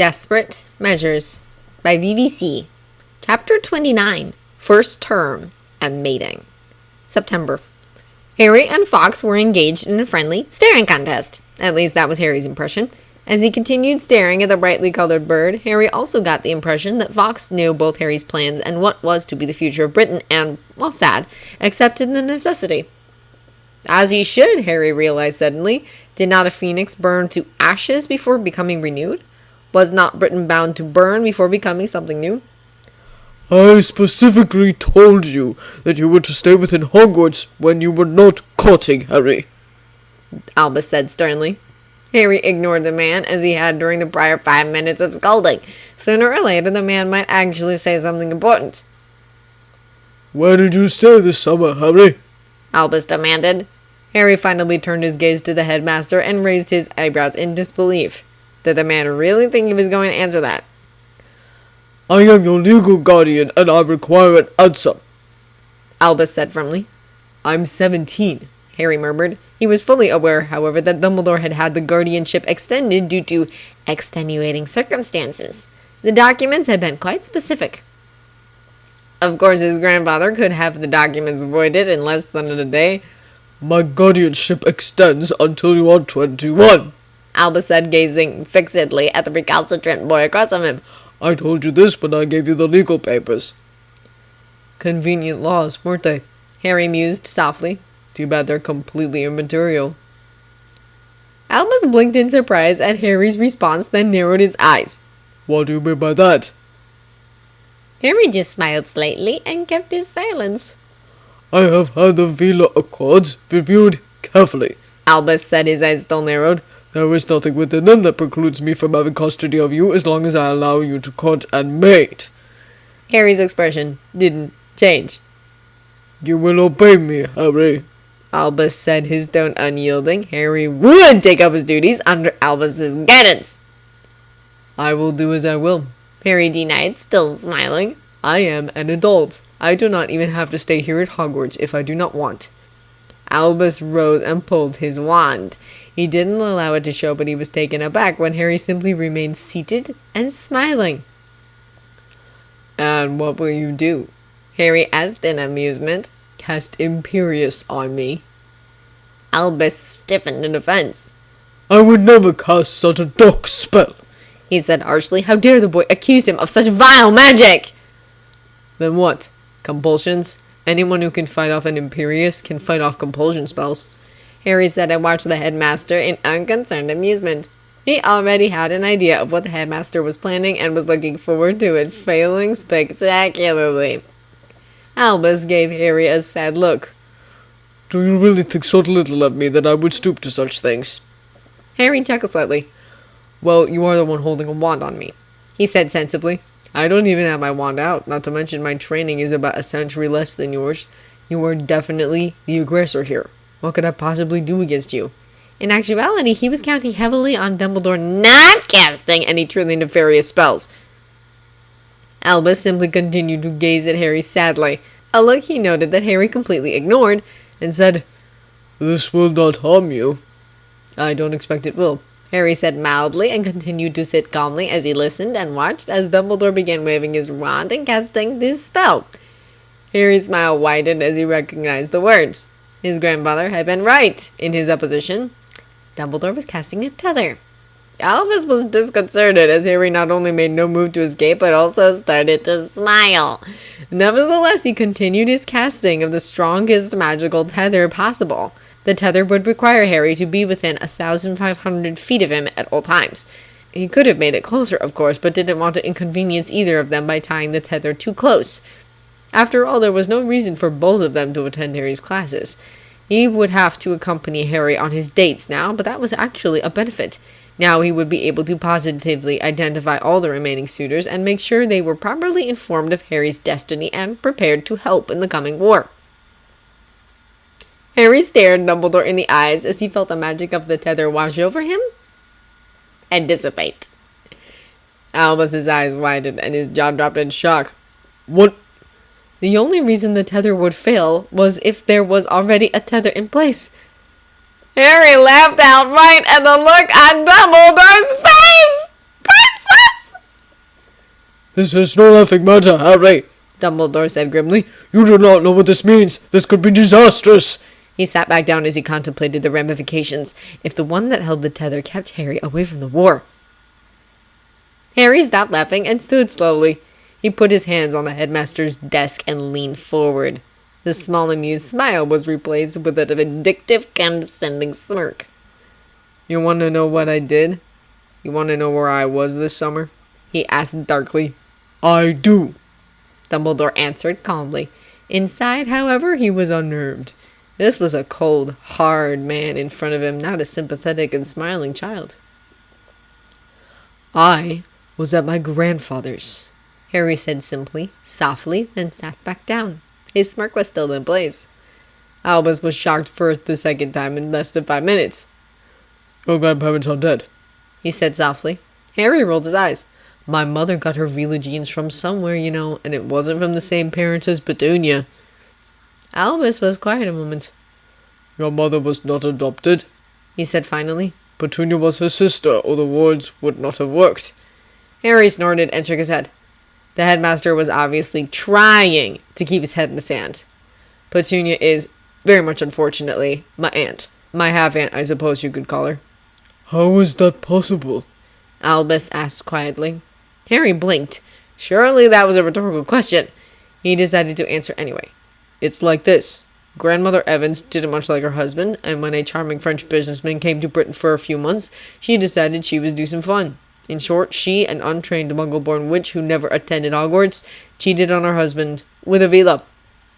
Desperate Measures by VVC. Chapter 29, First Term and Mating. September. Harry and Fox were engaged in a friendly staring contest. At least that was Harry's impression. As he continued staring at the brightly colored bird, Harry also got the impression that Fox knew both Harry's plans and what was to be the future of Britain and, while sad, accepted the necessity. As he should, Harry realized suddenly. Did not a phoenix burn to ashes before becoming renewed? Was not Britain bound to burn before becoming something new? I specifically told you that you were to stay within Hogwarts when you were not courting Harry, Albus said sternly. Harry ignored the man as he had during the prior 5 minutes of scolding. Sooner or later, the man might actually say something important. Where did you stay this summer, Harry? Albus demanded. Harry finally turned his gaze to the headmaster and raised his eyebrows in disbelief. Did the man really think he was going to answer that? I am your legal guardian and I require an answer, Albus said firmly. I'm 17, Harry murmured. He was fully aware, however, that Dumbledore had had the guardianship extended due to extenuating circumstances. The documents had been quite specific. Of course, his grandfather could have the documents voided in less than a day. My guardianship extends until you are 21, Albus said, gazing fixedly at the recalcitrant boy across from him. I told you this when I gave you the legal papers. Convenient laws, weren't they? Harry mused softly. Too bad they're completely immaterial. Albus blinked in surprise at Harry's response, then narrowed his eyes. What do you mean by that? Harry just smiled slightly and kept his silence. I have had the Veela Accords reviewed carefully, Albus said, his eyes still narrowed. There is nothing within them that precludes me from having custody of you as long as I allow you to court and mate. Harry's expression didn't change. You will obey me, Harry, Albus said, his tone unyielding. Harry would take up his duties under Albus's guidance. I will do as I will, Harry denied, still smiling. I am an adult. I do not even have to stay here at Hogwarts if I do not want. Albus rose and pulled his wand. He didn't allow it to show, but he was taken aback when Harry simply remained seated and smiling. And what will you do? Harry asked in amusement. Cast Imperious on me. Albus stiffened in offense. I would never cast such a dark spell, he said harshly. How dare the boy accuse him of such vile magic? Then what? Compulsions? Anyone who can fight off an Imperious can fight off compulsion spells. Harry said and watched the headmaster in unconcerned amusement. He already had an idea of what the headmaster was planning and was looking forward to it failing spectacularly. Albus gave Harry a sad look. Do you really think so little of me that I would stoop to such things? Harry chuckled slightly. Well, you are the one holding a wand on me, he said sensibly. I don't even have my wand out, not to mention my training is about a century less than yours. You are definitely the aggressor here. What could I possibly do against you? In actuality, he was counting heavily on Dumbledore not casting any truly nefarious spells. Albus simply continued to gaze at Harry sadly, a look he noted that Harry completely ignored, and said, This will not harm you. I don't expect it will, Harry said mildly and continued to sit calmly as he listened and watched as Dumbledore began waving his wand and casting this spell. Harry's smile widened as he recognized the words. His grandfather had been right in his opposition. Dumbledore was casting a tether. Albus was disconcerted as Harry not only made no move to escape but also started to smile. Nevertheless, he continued his casting of the strongest magical tether possible. The tether would require Harry to be within 1,500 feet of him at all times. He could have made it closer, of course, but didn't want to inconvenience either of them by tying the tether too close. After all, there was no reason for both of them to attend Harry's classes. He would have to accompany Harry on his dates now, but that was actually a benefit. Now he would be able to positively identify all the remaining suitors and make sure they were properly informed of Harry's destiny and prepared to help in the coming war. Harry stared Dumbledore in the eyes as he felt the magic of the tether wash over him and dissipate. Albus's eyes widened and his jaw dropped in shock. What? The only reason the tether would fail was if there was already a tether in place. Harry laughed outright at the look on Dumbledore's face! Priceless! This is no laughing matter, Harry, Dumbledore said grimly. You do not know what this means. This could be disastrous. He sat back down as he contemplated the ramifications if the one that held the tether kept Harry away from the war. Harry stopped laughing and stood slowly. He put his hands on the headmaster's desk and leaned forward. The small amused smile was replaced with a vindictive, condescending smirk. You want to know what I did? You want to know where I was this summer? He asked darkly. I do, Dumbledore answered calmly. Inside, however, he was unnerved. This was a cold, hard man in front of him, not a sympathetic and smiling child. I was at my grandfather's, Harry said simply, softly, then sat back down. His smirk was still in place. Albus was shocked for the second time in less than 5 minutes. Your grandparents are dead, he said softly. Harry rolled his eyes. My mother got her Veela genes from somewhere, you know, and it wasn't from the same parents as Petunia. Albus was quiet a moment. Your mother was not adopted, he said finally. Petunia was her sister, or the wards would not have worked. Harry snorted and shook his head. The headmaster was obviously trying to keep his head in the sand. Petunia is, very much unfortunately, my aunt. My half-aunt, I suppose you could call her. How is that possible? Albus asked quietly. Harry blinked. Surely that was a rhetorical question. He decided to answer anyway. It's like this. Grandmother Evans didn't much like her husband, and when a charming French businessman came to Britain for a few months, she decided she was due some fun. In short, she, an untrained Muggle-born witch who never attended Hogwarts, cheated on her husband with a Veela.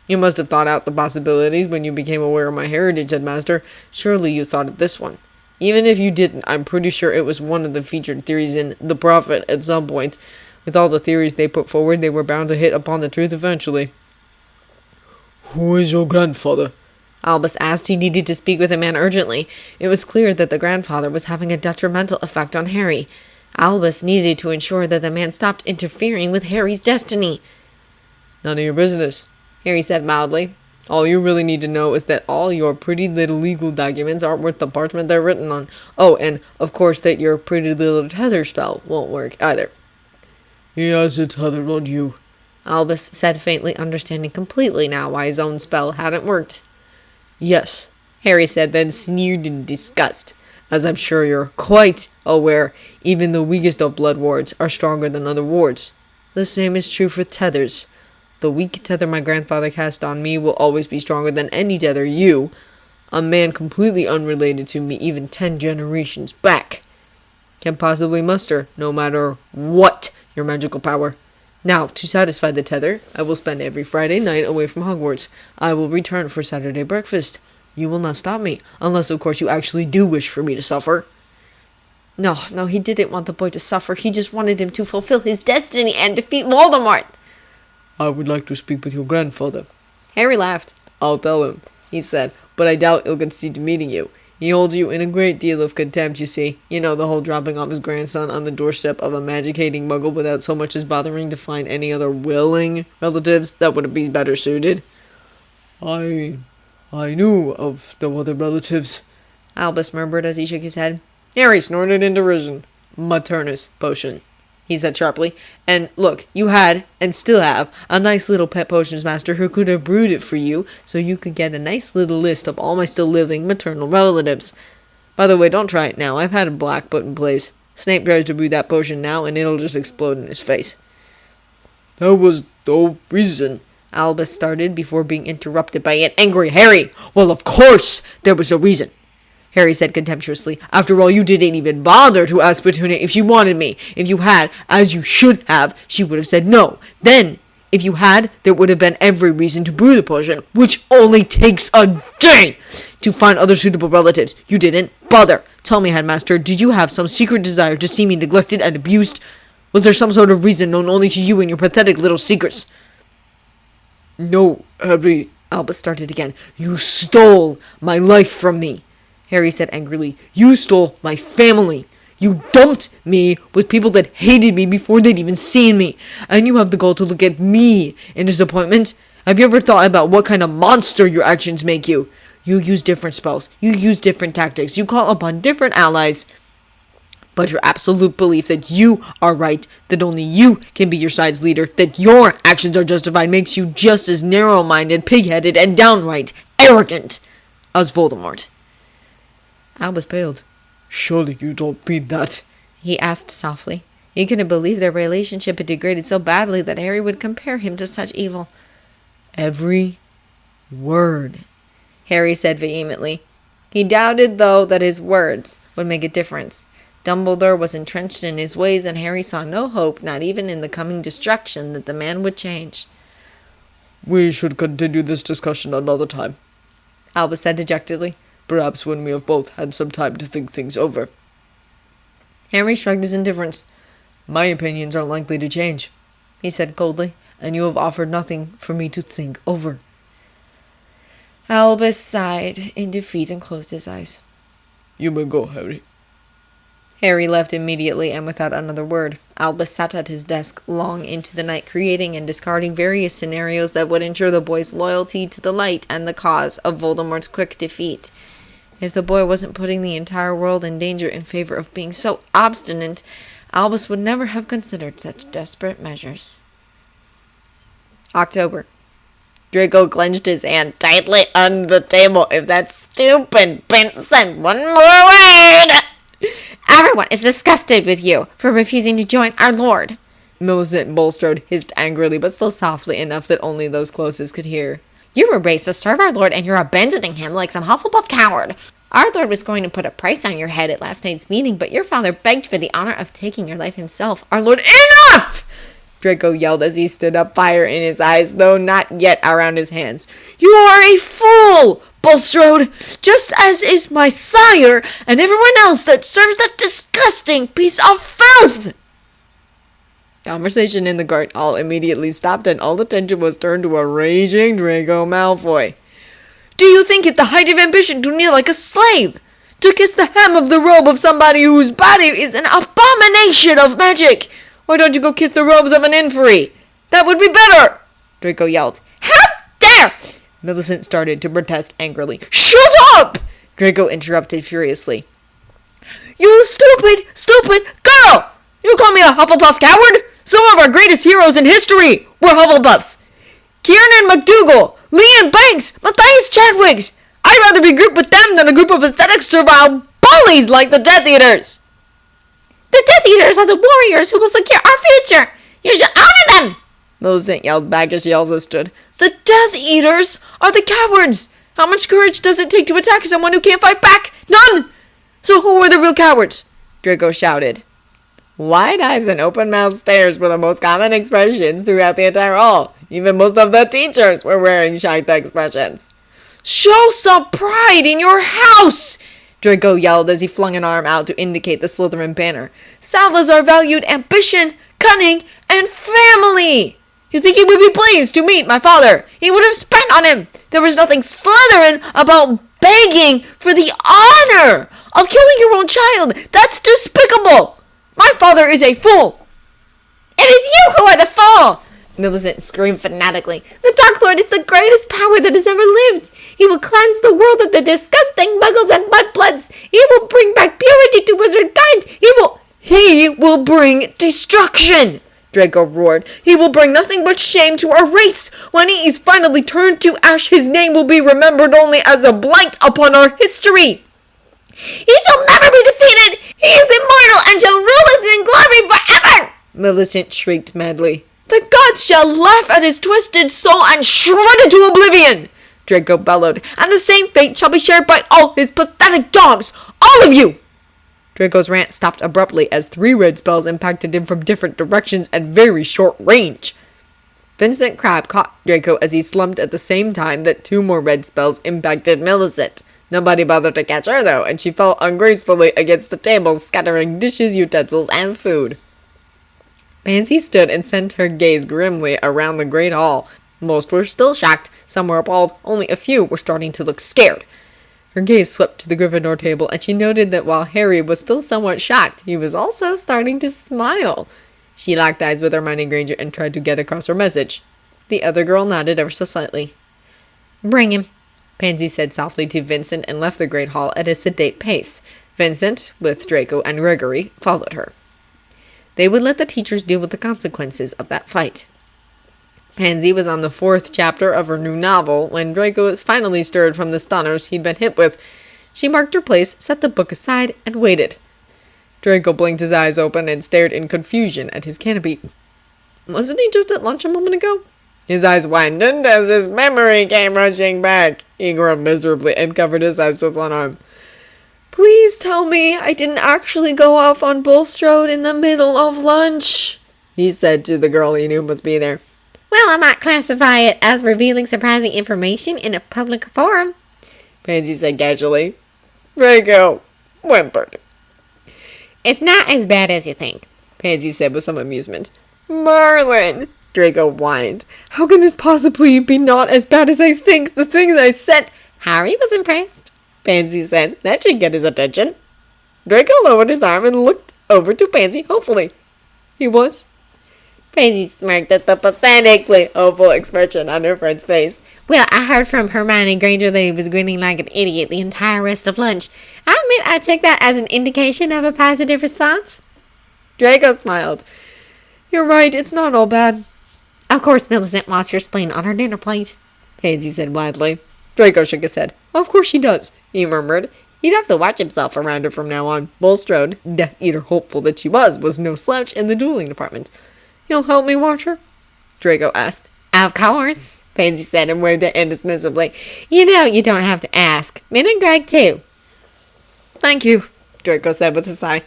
You must have thought out the possibilities when you became aware of my heritage, headmaster. Surely you thought of this one. Even if you didn't, I'm pretty sure it was one of the featured theories in The Prophet at some point. With all the theories they put forward, they were bound to hit upon the truth eventually. Who is your grandfather? Albus asked. He needed to speak with a man urgently. It was clear that the grandfather was having a detrimental effect on Harry. Albus needed to ensure that the man stopped interfering with Harry's destiny. None of your business, Harry said mildly. All you really need to know is that all your pretty little legal documents aren't worth the parchment they're written on. Oh, and of course that your pretty little tether spell won't work either. He has a tether on you, Albus said faintly, understanding completely now why his own spell hadn't worked. Yes, Harry said, then sneered in disgust. As I'm sure you're quite aware, even the weakest of blood wards are stronger than other wards. The same is true for tethers. The weak tether my grandfather cast on me will always be stronger than any tether you, a man completely unrelated to me even 10 generations back, can possibly muster, no matter what your magical power. Now, to satisfy the tether, I will spend every Friday night away from Hogwarts. I will return for Saturday breakfast. You will not stop me, unless of course you actually do wish for me to suffer. No, he didn't want the boy to suffer. He just wanted him to fulfill his destiny and defeat Voldemort. I would like to speak with your grandfather. Harry laughed. I'll tell him, he said, but I doubt he'll concede to meeting you. He holds you in a great deal of contempt, you see. You know, the whole dropping off his grandson on the doorstep of a magic-hating muggle without so much as bothering to find any other willing relatives that would be better suited. I knew of no other relatives, Albus murmured as he shook his head. Harry snorted in derision. Maternus potion, he said sharply. And look, you had, and still have, a nice little pet potions master who could have brewed it for you, so you could get a nice little list of all my still living maternal relatives. By the way, don't try it now. I've had a black put in place. Snape tries to brew that potion now, and it'll just explode in his face. That was the reason, Albus started before being interrupted by an angry Harry. Well, of course there was a reason, Harry said contemptuously. After all, you didn't even bother to ask Petunia if she wanted me. If you had, as you should have, she would have said no. Then, if you had, there would have been every reason to brew the potion, which only takes a day to find other suitable relatives. You didn't bother. Tell me, Headmaster, did you have some secret desire to see me neglected and abused? Was there some sort of reason known only to you and your pathetic little secrets? No, Harry, Albus started again. You stole my life from me, Harry said angrily. You stole my family. You dumped me with people that hated me before they'd even seen me. And you have the gall to look at me in disappointment. Have you ever thought about what kind of monster your actions make you? You use different spells. You use different tactics. You call upon different allies. But your absolute belief that you are right, that only you can be your side's leader, that your actions are justified, makes you just as narrow-minded, pig-headed, and downright arrogant as Voldemort. Albus paled. Surely you don't mean that, he asked softly. He couldn't believe their relationship had degraded so badly that Harry would compare him to such evil. Every word, Harry said vehemently. He doubted, though, that his words would make a difference. Dumbledore was entrenched in his ways, and Harry saw no hope, not even in the coming destruction, that the man would change. We should continue this discussion another time, Albus said dejectedly. Perhaps when we have both had some time to think things over. Harry shrugged his indifference. My opinions are likely to change, he said coldly, and you have offered nothing for me to think over. Albus sighed in defeat and closed his eyes. You may go, Harry. Harry left immediately and without another word. Albus sat at his desk long into the night, creating and discarding various scenarios that would ensure the boy's loyalty to the light and the cause of Voldemort's quick defeat. If the boy wasn't putting the entire world in danger in favor of being so obstinate, Albus would never have considered such desperate measures. October. Draco clenched his hand tightly under the table. If that stupid Bint said one more word! Everyone is disgusted with you for refusing to join our lord. Millicent Bulstrode hissed angrily, but still softly enough that only those closest could hear. You were raised to serve our lord, and you're abandoning him like some Hufflepuff coward. Our lord was going to put a price on your head at last night's meeting, but your father begged for the honor of taking your life himself. Our lord— Enough! Draco yelled as he stood up, fire in his eyes, though not yet around his hands. You are a fool, Bulstrode, just as is my sire and everyone else that serves that disgusting piece of filth! Conversation in the guard hall immediately stopped, and all attention was turned to a raging Draco Malfoy. Do you think it the height of ambition to kneel like a slave? To kiss the hem of the robe of somebody whose body is an abomination of magic? Why don't you go kiss the robes of an inferi? That would be better! Draco yelled. How dare! Millicent started to protest angrily. Shut up! Draco interrupted furiously. You stupid girl! You call me a Hufflepuff coward? Some of our greatest heroes in history were Hufflepuffs. Kieran McDougal, Leon Banks, Matthias Chadwicks. I'd rather be grouped with them than a group of pathetic servile bullies like the Death Eaters. The Death Eaters are the warriors who will secure our future. You should honor them! Millicent yelled back as she also stood. The Death Eaters are the cowards. How much courage does it take to attack someone who can't fight back? None! So who are the real cowards? Draco shouted. Wide eyes and open-mouthed stares were the most common expressions throughout the entire hall. Even most of the teachers were wearing shocked expressions. Show some pride in your house! Draco yelled as he flung an arm out to indicate the Slytherin banner. Salazar valued ambition, cunning, and family! You think he would be pleased to meet my father? He would have spent on him! There was nothing Slytherin about begging for the honor of killing your own child! That's despicable! My father is a fool! It is you who are the fool! Millicent screamed fanatically. The Dark Lord is the greatest power that has ever lived. He will cleanse the world of the disgusting muggles and mudbloods. He will bring back purity to wizard kind. He will bring destruction, Draco roared. He will bring nothing but shame to our race. When he is finally turned to ash, his name will be remembered only as a blight upon our history. He shall never be defeated. He is immortal and shall rule us in glory forever, Millicent shrieked madly. The gods shall laugh at his twisted soul and shred it to oblivion, Draco bellowed, and the same fate shall be shared by all his pathetic dogs, all of you! Draco's rant stopped abruptly as 3 red spells impacted him from different directions at very short range. Vincent Crabbe caught Draco as he slumped at the same time that 2 more red spells impacted Millicent. Nobody bothered to catch her, though, and she fell ungracefully against the table, scattering dishes, utensils, and food. Pansy stood and sent her gaze grimly around the great hall. Most were still shocked, some were appalled, only a few were starting to look scared. Her gaze swept to the Gryffindor table, and she noted that while Harry was still somewhat shocked, he was also starting to smile. She locked eyes with Hermione Granger and tried to get across her message. The other girl nodded ever so slightly. Bring him, Pansy said softly to Vincent and left the great hall at a sedate pace. Vincent, with Draco and Gregory, followed her. They would let the teachers deal with the consequences of that fight. Pansy was on the 4th chapter of her new novel when Draco was finally stirred from the stunners he'd been hit with. She marked her place, set the book aside, and waited. Draco blinked his eyes open and stared in confusion at his canopy. Wasn't he just at lunch a moment ago? His eyes widened as his memory came rushing back. He groaned miserably and covered his eyes with one arm. Please tell me I didn't actually go off on Bulstrode in the middle of lunch, he said to the girl he knew must be there. Well, I might classify it as revealing surprising information in a public forum, Pansy said casually. Draco whimpered. It's not as bad as you think, Pansy said with some amusement. Marlin, Draco whined. How can this possibly be not as bad as I think? The things I said. Harry was impressed, Pansy said. That should get his attention. Draco lowered his arm and looked over to Pansy hopefully. He was. Pansy smirked at the pathetically hopeful expression on her friend's face. Well, I heard from Hermione Granger that he was grinning like an idiot the entire rest of lunch. I admit I take that as an indication of a positive response. Draco smiled. You're right, it's not all bad. Of course Millicent wants your spleen on her dinner plate, Pansy said wildly. Draco shook his head. Of course she does, he murmured. He'd have to watch himself around her from now on. Bulstrode, Death Eater hopeful that she was no slouch in the dueling department. You'll help me watch her? Draco asked. Of course, Pansy said and waved at Anne dismissively. You know you don't have to ask. Min and Greg too. Thank you, Draco said with a sigh.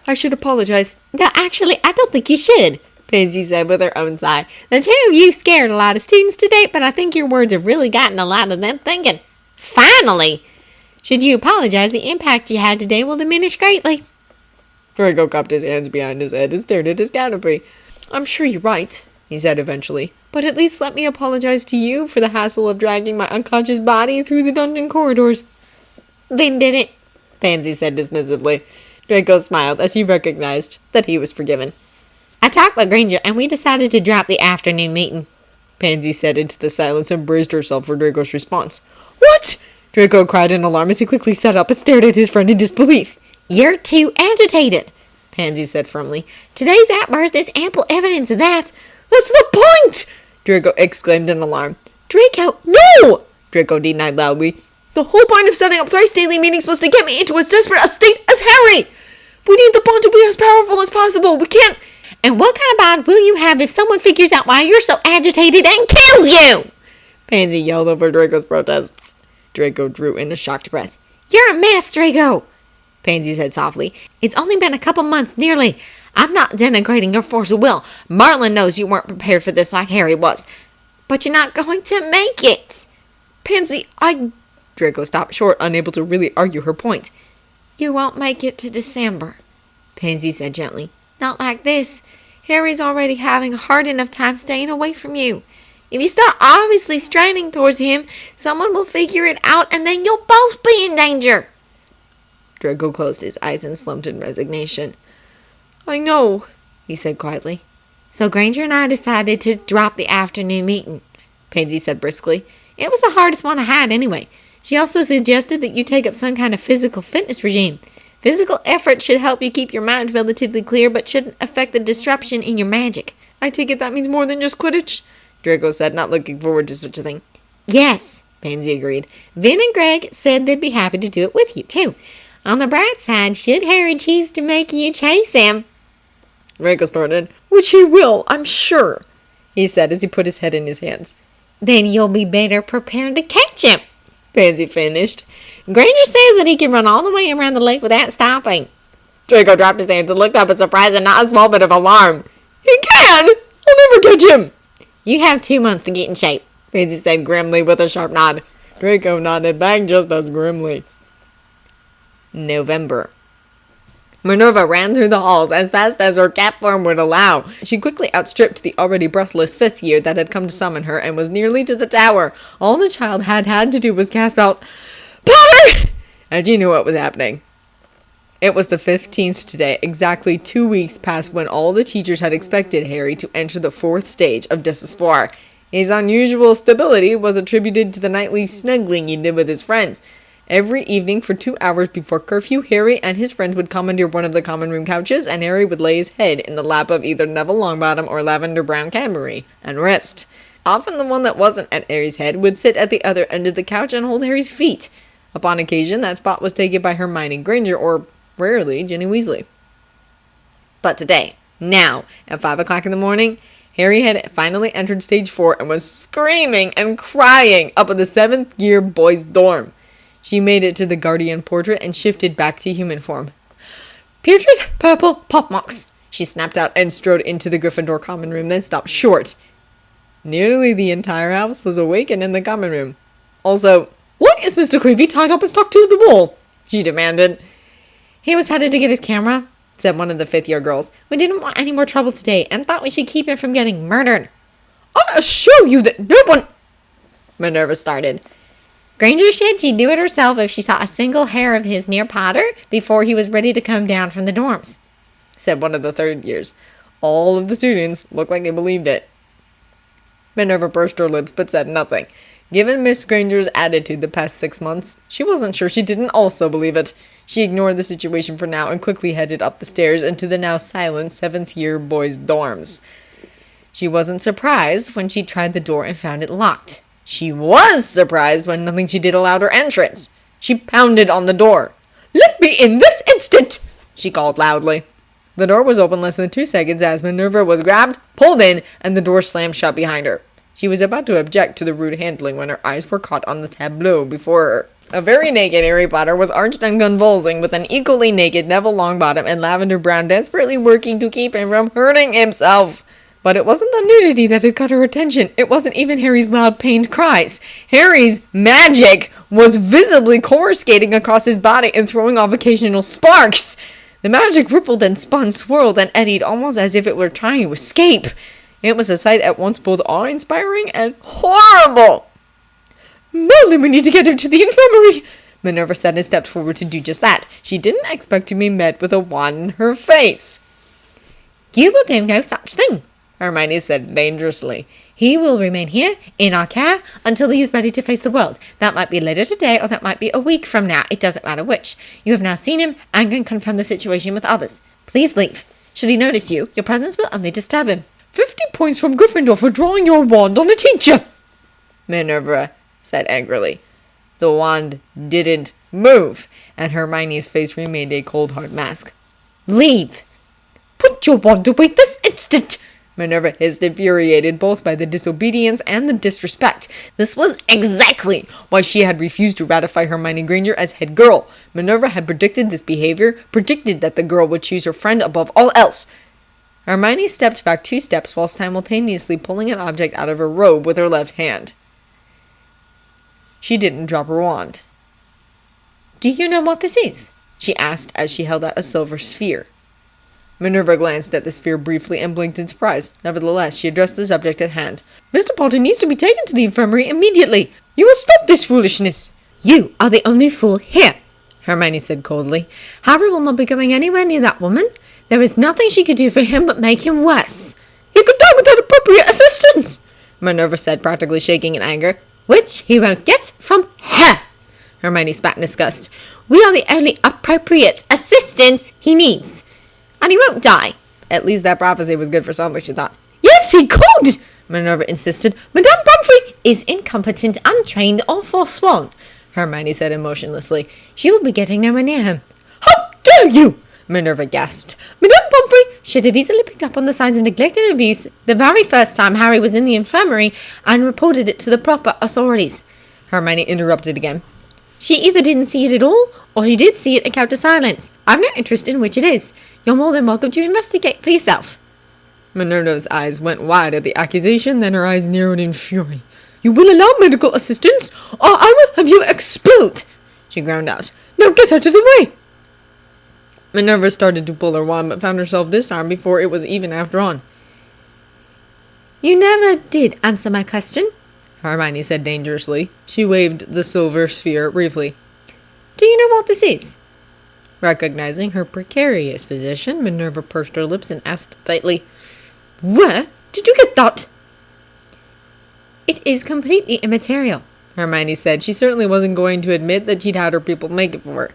I should apologize. No, actually, I don't think you should, Pansy said with her own sigh. The two of you scared a lot of students to date, but I think your words have really gotten a lot of them thinking. Finally! Should you apologize, the impact you had today will diminish greatly. Draco cupped his hands behind his head and stared at his canopy. I'm sure you're right, he said eventually. But at least let me apologize to you for the hassle of dragging my unconscious body through the dungeon corridors. Then did it, Pansy said dismissively. Draco smiled as he recognized that he was forgiven. I talked with Granger and we decided to drop the afternoon meeting, Pansy said into the silence and braced herself for Draco's response. What? Draco cried in alarm as he quickly sat up and stared at his friend in disbelief. You're too agitated, Pansy said firmly. Today's outburst is ample evidence of that. That's the point! Draco exclaimed in alarm. Draco, no! Draco denied loudly. The whole point of setting up thrice daily meetings was to get me into as desperate a state as Harry! We need the bond to be as powerful as possible. We can't... And what kind of bond will you have if someone figures out why you're so agitated and kills you? Pansy yelled over Draco's protests. Draco drew in a shocked breath. You're a mess, Draco, Pansy said softly. It's only been a couple months, nearly. I'm not denigrating your force of will. Marlin knows you weren't prepared for this like Harry was. But you're not going to make it. Pansy, Draco stopped short, unable to really argue her point. You won't make it to December, Pansy said gently. Not like this. Harry's already having a hard enough time staying away from you. If you start obviously straining towards him, someone will figure it out and then you'll both be in danger. Draco closed his eyes and slumped in resignation. I know, he said quietly. So Granger and I decided to drop the afternoon meeting, Pansy said briskly. It was the hardest one I had anyway. She also suggested that you take up some kind of physical fitness regime. Physical effort should help you keep your mind relatively clear, but shouldn't affect the disruption in your magic. I take it that means more than just Quidditch? Draco said, not looking forward to such a thing. Yes, Pansy agreed. Vin and Greg said they'd be happy to do it with you, too. On the bright side, should Harry choose to make you chase him... Draco snorted. Which he will, I'm sure, he said as he put his head in his hands. Then you'll be better prepared to catch him, Pansy finished. Granger says that he can run all the way around the lake without stopping. Draco dropped his hands and looked up in surprise and not a small bit of alarm. He can! I'll never catch him! You have 2 months to get in shape, Pansy said grimly with a sharp nod. Draco nodded back just as grimly. November. Minerva ran through the halls as fast as her cat form would allow. She quickly outstripped the already breathless 5th year that had come to summon her and was nearly to the tower. All the child had to do was gasp out, Potter! And she knew what was happening. It was the 15th today, exactly 2 weeks past when all the teachers had expected Harry to enter the 4th stage of Desespoir. His unusual stability was attributed to the nightly snuggling he did with his friends. Every evening for 2 hours before curfew, Harry and his friend would commandeer one of the common room couches, and Harry would lay his head in the lap of either Neville Longbottom or Lavender Brown Camberry and rest. Often the one that wasn't at Harry's head would sit at the other end of the couch and hold Harry's feet. Upon occasion, that spot was taken by Hermione Granger or, rarely, Ginny Weasley. But today, now, at 5 o'clock in the morning, Harry had finally entered stage 4 and was screaming and crying up at the 7th year boys' dorm. She made it to the guardian portrait and shifted back to human form. "Putrid purple pockmarks," she snapped out and strode into the Gryffindor common room, then stopped short. Nearly the entire house was awakened in the common room. Also, "Why is Mr. Creevy tied up and stuck to the wall?" she demanded. "He was headed to get his camera," said one of the 5th year girls. "We didn't want any more trouble today and thought we should keep him from getting murdered." "I assure you that no one—" Minerva started. "Granger said she knew it herself if she saw a single hair of his near Potter before he was ready to come down from the dorms," said one of the 3rd years. All of the students looked like they believed it. Minerva pursed her lips but said nothing. Given Miss Granger's attitude the past 6 months, she wasn't sure she didn't also believe it. She ignored the situation for now and quickly headed up the stairs into the now silent 7th year boys' dorms. She wasn't surprised when she tried the door and found it locked. She was surprised when nothing she did allowed her entrance. She pounded on the door. "Let me in this instant!" she called loudly. The door was open less than 2 seconds as Minerva was grabbed, pulled in, and the door slammed shut behind her. She was about to object to the rude handling when her eyes were caught on the tableau before her. A very naked Harry Potter was arched and convulsing, with an equally naked Neville Longbottom and Lavender Brown desperately working to keep him from hurting himself. But it wasn't the nudity that had caught her attention. It wasn't even Harry's loud, pained cries. Harry's magic was visibly coruscating across his body and throwing off occasional sparks. The magic rippled and spun, swirled, and eddied almost as if it were trying to escape. It was a sight at once both awe-inspiring and horrible. "Merlin, we need to get him to the infirmary," Minerva said and stepped forward to do just that. She didn't expect to be met with a wand in her face. "You will do no such thing," Hermione said dangerously. "He will remain here, in our care, until he is ready to face the world. That might be later today, or that might be a week from now. It doesn't matter which. You have now seen him, and can confirm the situation with others. Please leave. Should he notice you, your presence will only disturb him." 50 points from Gryffindor for drawing your wand on a teacher," Minerva said angrily. The wand didn't move, and Hermione's face remained a cold, hard mask. "Leave." "Put your wand away this instant," Minerva hissed, infuriated both by the disobedience and the disrespect. This was exactly why she had refused to ratify Hermione Granger as head girl. Minerva had predicted this behavior, predicted that the girl would choose her friend above all else. Hermione stepped back 2 steps while simultaneously pulling an object out of her robe with her left hand. She didn't drop her wand. "Do you know what this is?" she asked as she held out a silver sphere. Minerva glanced at the sphere briefly and blinked in surprise. Nevertheless, she addressed the subject at hand. "Mr. Potter needs to be taken to the infirmary immediately. You will stop this foolishness." "You are the only fool here," Hermione said coldly. "Harry will not be going anywhere near that woman. There is nothing she could do for him but make him worse." "He could die without appropriate assistance," Minerva said, practically shaking in anger. "Which he won't get from her," Hermione spat in disgust. "We are the only appropriate assistance he needs. And he won't die." At least that prophecy was good for something, she thought. "Yes, he could," Minerva insisted. "Madame Pomfrey is incompetent, untrained, or forsworn," Hermione said emotionlessly. "She will be getting nowhere near him." "How dare you!" Minerva gasped. "Madame Pomfrey should have easily picked up on the signs of neglect and abuse the very first time Harry was in the infirmary and reported it to the proper authorities." Hermione interrupted again. "She either didn't see it at all, or she did see it and kept her silence. I've no interest in which it is. You're more than welcome to investigate for yourself." Minerva's eyes went wide at the accusation, then her eyes narrowed in fury. "You will allow medical assistance, or I will have you expelled," she ground out. "Now get out of the way." Minerva started to pull her wand, but found herself disarmed before it was even half drawn. "You never did answer my question," Hermione said dangerously. She waved the silver sphere briefly. "Do you know what this is?" Recognizing her precarious position, Minerva pursed her lips and asked tightly, "Where did you get that?" "It is completely immaterial," Hermione said. She certainly wasn't going to admit that she'd had her people make it for her.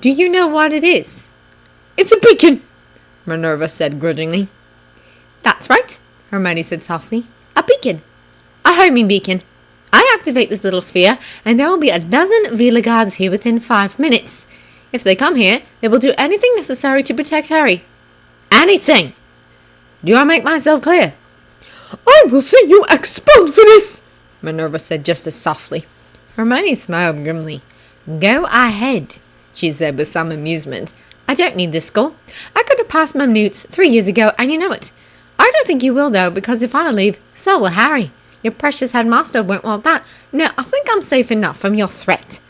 Do you know what it is? It's a beacon, Minerva said grudgingly. That's right, Hermione said softly. A beacon. A homing beacon. I activate this little sphere, and there will be a dozen Veela guards here within 5 minutes. If they come here, they will do anything necessary to protect Harry. Anything! Do I make myself clear? I will see you expelled for this, Minerva said just as softly. Hermione smiled grimly. Go ahead, she said with some amusement. I don't need this school. I could have passed my newts 3 years ago, and you know it. I don't think you will, though, because if I leave, so will Harry. Your precious headmaster won't want that. No, I think I'm safe enough from your threat.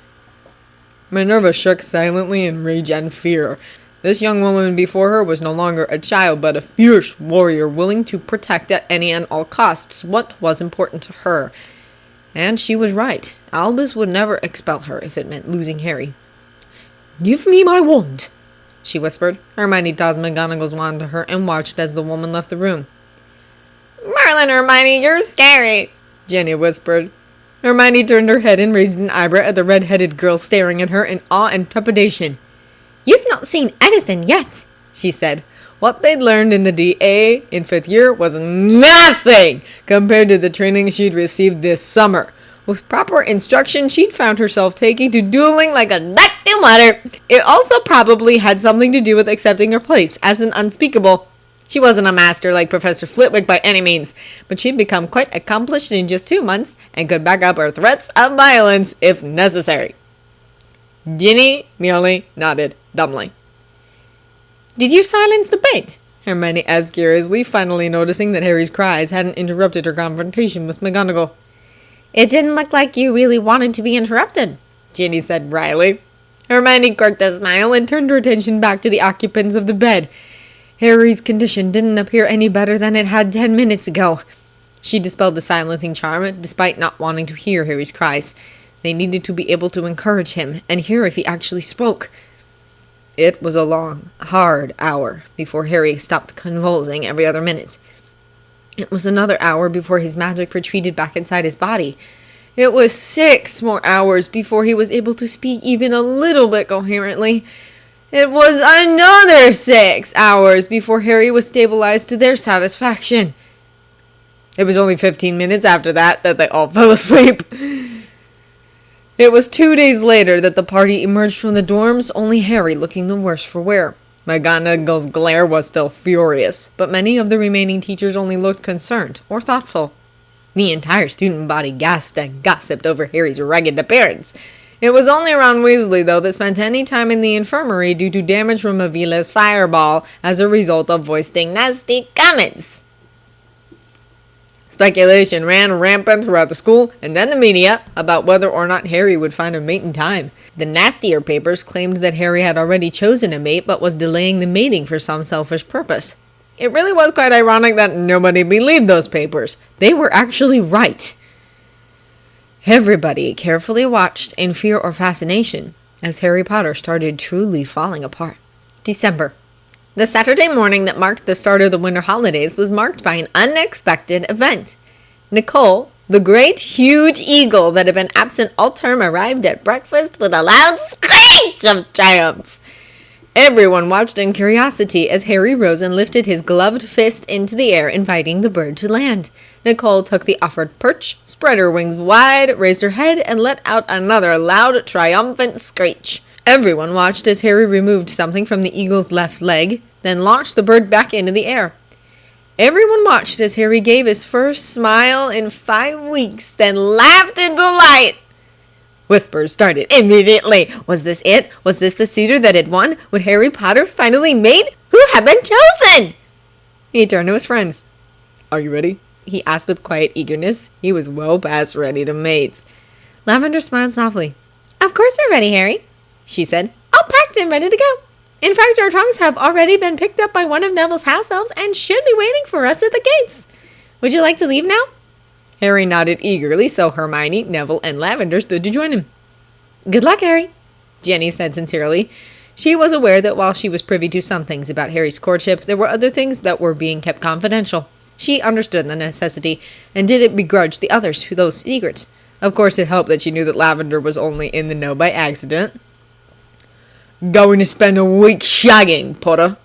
Minerva shook silently in rage and fear. This young woman before her was no longer a child, but a fierce warrior willing to protect at any and all costs what was important to her. And she was right. Albus would never expel her if it meant losing Harry. Give me my wand, she whispered. Hermione tossed McGonagall's wand to her and watched as the woman left the room. Merlin, Hermione, you're scary, Jenny whispered. Hermione turned her head and raised an eyebrow at the red-headed girl staring at her in awe and trepidation. You've not seen anything yet, she said. What they'd learned in the DA in 5th year was nothing compared to the training she'd received this summer. With proper instruction, she'd found herself taking to dueling like a duck to water. It also probably had something to do with accepting her place as an unspeakable. She wasn't a master like Professor Flitwick by any means, but she'd become quite accomplished in just 2 months and could back up her threats of violence if necessary. Ginny merely nodded dumbly. Did you silence the bait? Hermione asked curiously, finally noticing that Harry's cries hadn't interrupted her confrontation with McGonagall. It didn't look like you really wanted to be interrupted, Ginny said wryly. Hermione quirked a smile and turned her attention back to the occupants of the bed. Harry's condition didn't appear any better than it had 10 minutes ago. She dispelled the silencing charm, despite not wanting to hear Harry's cries. They needed to be able to encourage him and hear if he actually spoke. It was a long, hard hour before Harry stopped convulsing every other minute. It was another hour before his magic retreated back inside his body. It was 6 more hours before he was able to speak even a little bit coherently. It was another 6 hours before Harry was stabilized to their satisfaction. It was only 15 minutes after that they all fell asleep. It was 2 days later that the party emerged from the dorms, only Harry looking the worse for wear. McGonagall's glare was still furious, but many of the remaining teachers only looked concerned or thoughtful. The entire student body gasped and gossiped over Harry's ragged appearance. It was only Ron Weasley, though, that spent any time in the infirmary due to damage from Avila's fireball as a result of voicing nasty comments. Speculation ran rampant throughout the school and then the media about whether or not Harry would find a mate in time. The nastier papers claimed that Harry had already chosen a mate but was delaying the mating for some selfish purpose. It really was quite ironic that nobody believed those papers. They were actually right. Everybody carefully watched in fear or fascination as Harry Potter started truly falling apart. December. The Saturday morning that marked the start of the winter holidays was marked by an unexpected event. Nicole, the great, huge eagle that had been absent all term, arrived at breakfast with a loud screech of triumph. Everyone watched in curiosity as Harry rose and lifted his gloved fist into the air, inviting the bird to land. Nicole took the offered perch, spread her wings wide, raised her head, and let out another loud, triumphant screech. Everyone watched as Harry removed something from the eagle's left leg, then launched the bird back into the air. Everyone watched as Harry gave his first smile in 5 weeks, then laughed in delight. Whispers started immediately. Was this it? Was this the suitor that had won? Would Harry Potter finally mate? Who had been chosen? He turned to his friends. Are you ready? He asked with quiet eagerness. He was well past ready to mate. Lavender smiled softly. Of course we're ready, Harry, she said. All packed and ready to go. In fact, our trunks have already been picked up by one of Neville's house elves and should be waiting for us at the gates. Would you like to leave now? Harry nodded eagerly, so Hermione, Neville, and Lavender stood to join him. Good luck, Harry, Jenny said sincerely. She was aware that while she was privy to some things about Harry's courtship, there were other things that were being kept confidential. She understood the necessity and didn't begrudge the others those secrets. Of course, it helped that she knew that Lavender was only in the know by accident. Going to spend a week shagging, Potter,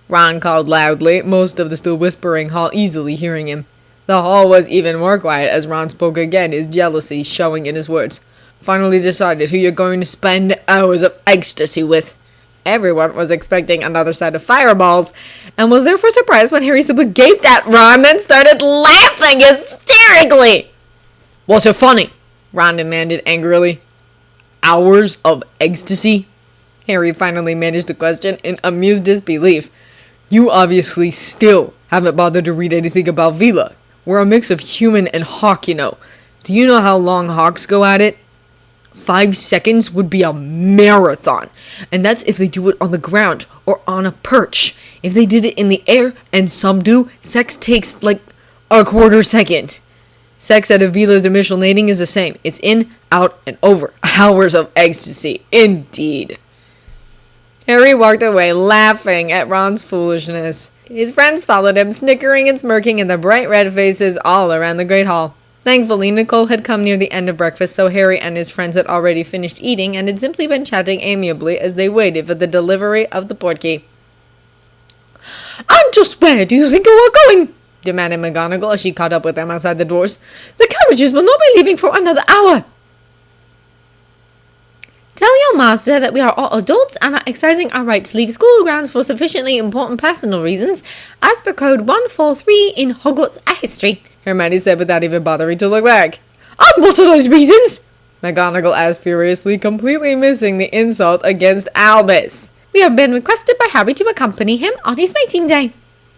Ron called loudly, most of the still whispering hall easily hearing him. The hall was even more quiet as Ron spoke again, his jealousy showing in his words. Finally decided who you're going to spend hours of ecstasy with. Everyone was expecting another set of fireballs, and was therefore surprised when Harry simply gaped at Ron and started laughing hysterically. What's so funny? Ron demanded angrily. Hours of ecstasy? Harry finally managed to question in amused disbelief. You obviously still haven't bothered to read anything about Veela. We're a mix of human and hawk, you know. Do you know how long hawks go at it? 5 seconds would be a marathon. And that's if they do it on the ground or on a perch. If they did it in the air, and some do, sex takes like a quarter second. Sex at a Veela's initial mating is the same. It's in, out, and over. Hours of ecstasy, indeed. Harry walked away laughing at Ron's foolishness. His friends followed him, snickering and smirking in the bright red faces all around the Great Hall. Thankfully, Nicole had come near the end of breakfast, so Harry and his friends had already finished eating and had simply been chatting amiably as they waited for the delivery of the portkey. "And just where do you think you are going?" demanded McGonagall as she caught up with them outside the doors. "The carriages will not be leaving for another hour." Tell your master that we are all adults and are exercising our right to leave school grounds for sufficiently important personal reasons, as per Code 143 in Hogwarts history, Hermione said without even bothering to look back. "And what are those reasons?" McGonagall asked furiously, completely missing the insult against Albus. "We have been requested by Harry to accompany him on his mating day,"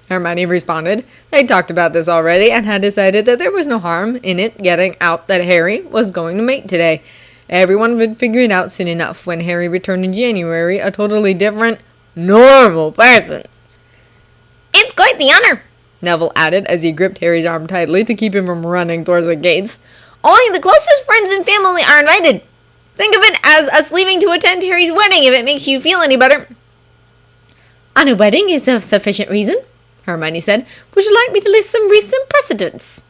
Hermione responded. They talked about this already and had decided that there was no harm in it getting out that Harry was going to mate today. Everyone would figure it out soon enough when Harry returned in January, a totally different, normal person. "It's quite the honor," Neville added as he gripped Harry's arm tightly to keep him from running towards the gates. "Only the closest friends and family are invited. Think of it as us leaving to attend Harry's wedding if it makes you feel any better." "And a wedding is a sufficient reason," Hermione said. "Would you like me to list some recent precedents?"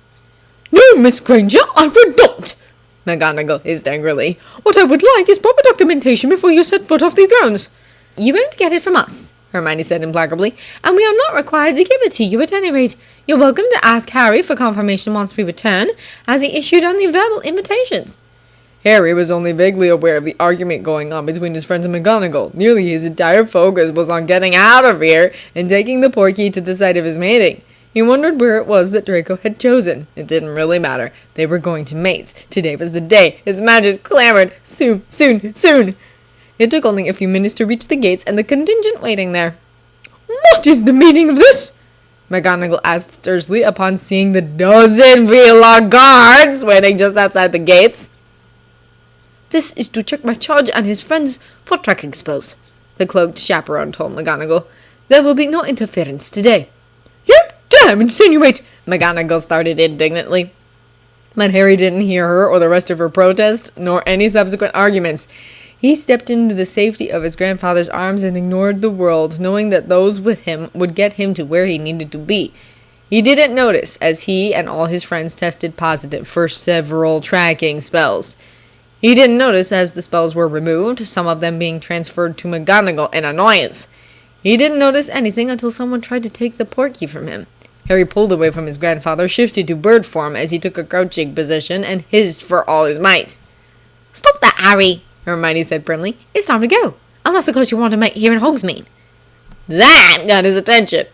"No, Miss Granger, I would not," McGonagall hissed angrily. "What I would like is proper documentation before you set foot off these grounds." "You won't get it from us," Hermione said implacably, "and we are not required to give it to you at any rate. You're welcome to ask Harry for confirmation once we return, as he issued only verbal invitations." Harry was only vaguely aware of the argument going on between his friends and McGonagall. Nearly his entire focus was on getting out of here and taking the portkey to the site of his mating. He wondered where it was that Draco had chosen. It didn't really matter. They were going to mates. Today was the day. His magic clamored, "Soon, soon, soon!" It took only a few minutes to reach the gates and the contingent waiting there. "What is the meaning of this?" McGonagall asked tersely upon seeing the dozen Veela guards waiting just outside the gates. "This is to check my charge and his friends for tracking spells," the cloaked chaperone told McGonagall. "There will be no interference today." "You damn insinuate!" McGonagall started indignantly. But Harry didn't hear her or the rest of her protest, nor any subsequent arguments. He stepped into the safety of his grandfather's arms and ignored the world, knowing that those with him would get him to where he needed to be. He didn't notice as he and all his friends tested positive for several tracking spells. He didn't notice as the spells were removed, some of them being transferred to McGonagall in annoyance. He didn't notice anything until someone tried to take the portkey from him. Harry pulled away from his grandfather, shifted to bird form as he took a crouching position, and hissed for all his might. "Stop that, Harry," Hermione said primly. "It's time to go. Unless, of course, you want to mate here in Hogsmeade." That got his attention.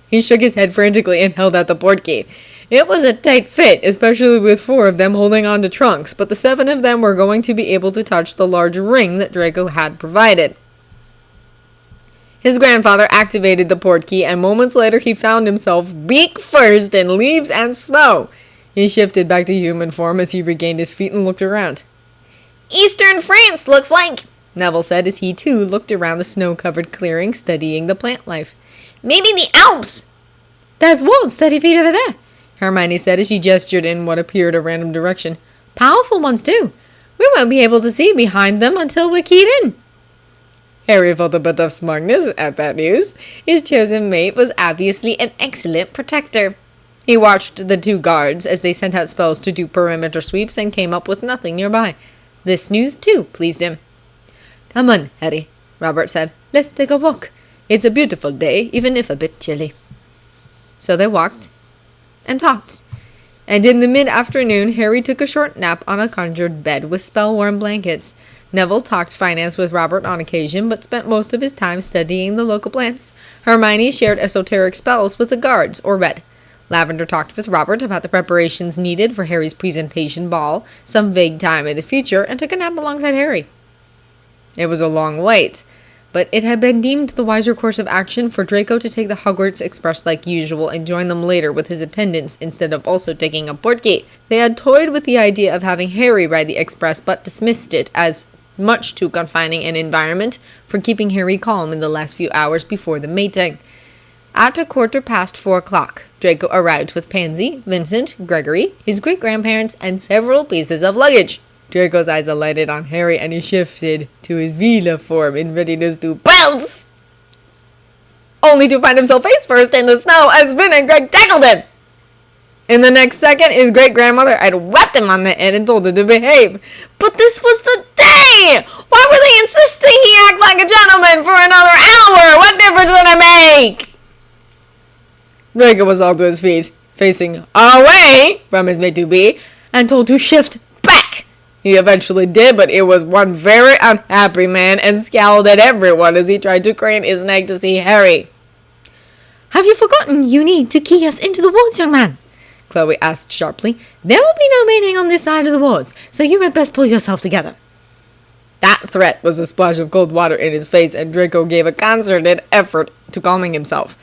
He shook his head frantically and held out the portkey. It was a tight fit, especially with 4 of them holding on to trunks, but the 7 of them were going to be able to touch the large ring that Draco had provided. His grandfather activated the portkey, and moments later he found himself beak first in leaves and snow. He shifted back to human form as he regained his feet and looked around. "Eastern France, looks like," Neville said as he too looked around the snow-covered clearing, studying the plant life. "Maybe the Alps." "There's woods 30 feet over there," Hermione said as she gestured in what appeared a random direction. "Powerful ones, too. We won't be able to see behind them until we're keyed in." Harry felt a bit of smugness at that news. His chosen mate was obviously an excellent protector. He watched the two guards as they sent out spells to do perimeter sweeps and came up with nothing nearby. This news, too, pleased him. "Come on, Harry," Robert said. "Let's take a walk. It's a beautiful day, even if a bit chilly." So they walked and talked. And in the mid-afternoon, Harry took a short nap on a conjured bed with spell-warm blankets. Neville talked finance with Robert on occasion, but spent most of his time studying the local plants. Hermione shared esoteric spells with the guards, or read. Lavender talked with Robert about the preparations needed for Harry's presentation ball, some vague time in the future, and took a nap alongside Harry. It was a long wait, but it had been deemed the wiser course of action for Draco to take the Hogwarts Express like usual and join them later with his attendants instead of also taking a portkey. They had toyed with the idea of having Harry ride the Express, but dismissed it as much too confining an environment for keeping Harry calm in the last few hours before the meeting. At 4:15, Draco arrived with Pansy, Vincent, Gregory, his great-grandparents, and several pieces of luggage. Draco's eyes alighted on Harry, and he shifted to his Veela form in readiness to pounce, only to find himself face first in the snow as Vin and Greg tackled him. In the next second, his great-grandmother had whacked him on the head and told him to behave. But this was the day! Why were they insisting he act like a gentleman for another hour? What difference would it make? Draco was all to his feet, facing away from his mate-to-be, and told to shift back. He eventually did, but it was one very unhappy man and scowled at everyone as he tried to crane his neck to see Harry. "Have you forgotten you need to key us into the woods, young man?" Chloe asked sharply. "There will be no meeting on this side of the woods, so you had best pull yourself together." That threat was a splash of cold water in his face, and Draco gave a concerted effort to calming himself.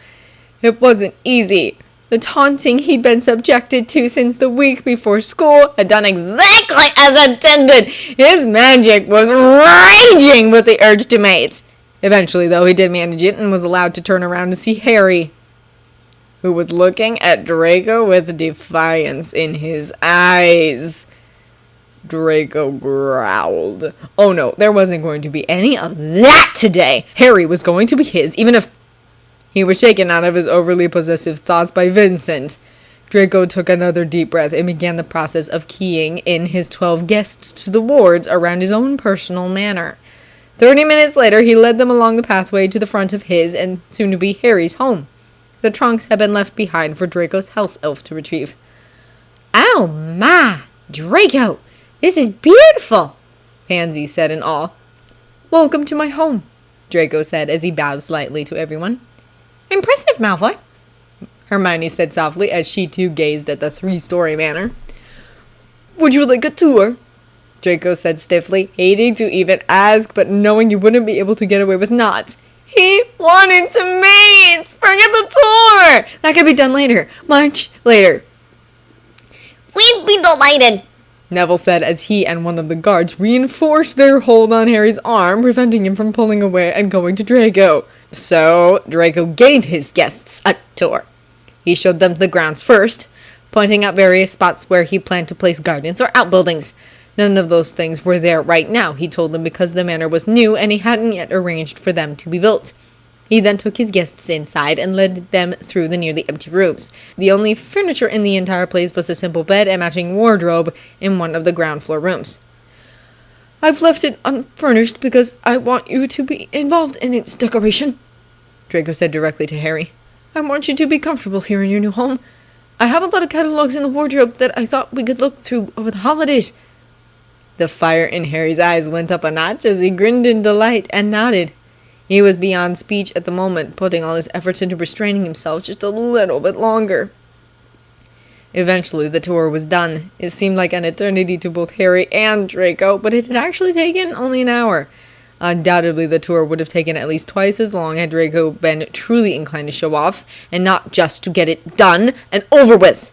It wasn't easy. The taunting he'd been subjected to since the week before school had done exactly as intended. His magic was raging with the urge to mate. Eventually, though, he did manage it and was allowed to turn around to see Harry, who was looking at Draco with defiance in his eyes. Draco growled. Oh no, there wasn't going to be any of that today. Harry was going to be his, even if he was shaken out of his overly possessive thoughts by Vincent. Draco took another deep breath and began the process of keying in his 12 guests to the wards around his own personal manor. 30 minutes later, he led them along the pathway to the front of his and soon-to-be Harry's home. The trunks had been left behind for Draco's house elf to retrieve. "Oh my, Draco, this is beautiful," Pansy said in awe. "Welcome to my home," Draco said as he bowed slightly to everyone. "Impressive, Malfoy," Hermione said softly as she too gazed at the 3-story manor. "Would you like a tour?" Draco said stiffly, hating to even ask, but knowing he wouldn't be able to get away with not. He wanted to mate! Forget the tour! That could be done later. Much later. "We'd be delighted," Neville said as he and one of the guards reinforced their hold on Harry's arm, preventing him from pulling away and going to Draco. So, Draco gave his guests a tour. He showed them the grounds first, pointing out various spots where he planned to place gardens or outbuildings. None of those things were there right now, he told them, because the manor was new and he hadn't yet arranged for them to be built. He then took his guests inside and led them through the nearly empty rooms. The only furniture in the entire place was a simple bed and matching wardrobe in one of the ground floor rooms. "I've left it unfurnished because I want you to be involved in its decoration," Draco said directly to Harry. "I want you to be comfortable here in your new home. I have a lot of catalogs in the wardrobe that I thought we could look through over the holidays." The fire in Harry's eyes went up a notch as he grinned in delight and nodded. He was beyond speech at the moment, putting all his efforts into restraining himself just a little bit longer. Eventually, the tour was done. It seemed like an eternity to both Harry and Draco, but it had actually taken only an hour. Undoubtedly, the tour would have taken at least twice as long had Draco been truly inclined to show off, and not just to get it done and over with.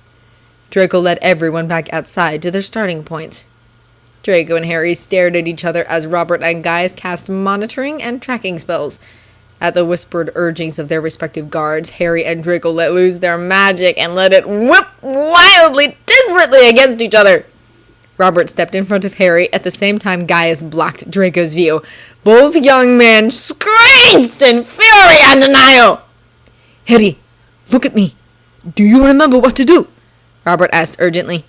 Draco led everyone back outside to their starting point. Draco and Harry stared at each other as Robert and Gaius cast monitoring and tracking spells. At the whispered urgings of their respective guards, Harry and Draco let loose their magic and let it whip wildly, desperately against each other. Robert stepped in front of Harry at the same time Gaius blocked Draco's view. Both young men screeched in fury and denial. "Harry, look at me. Do you remember what to do? Robert asked urgently.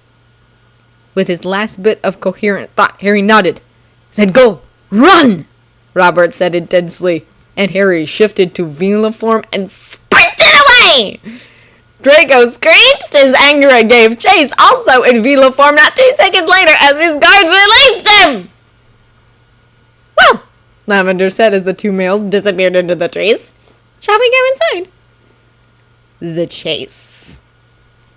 With his last bit of coherent thought, Harry nodded. Then go! Run! Robert said intensely, and Harry shifted to Veela form and sprinted away! Draco screeched his anger and gave chase, also in Veela form, not 2 seconds later as his guards released him! Well, Lavender said as the two males disappeared into the trees. Shall we go inside? The chase.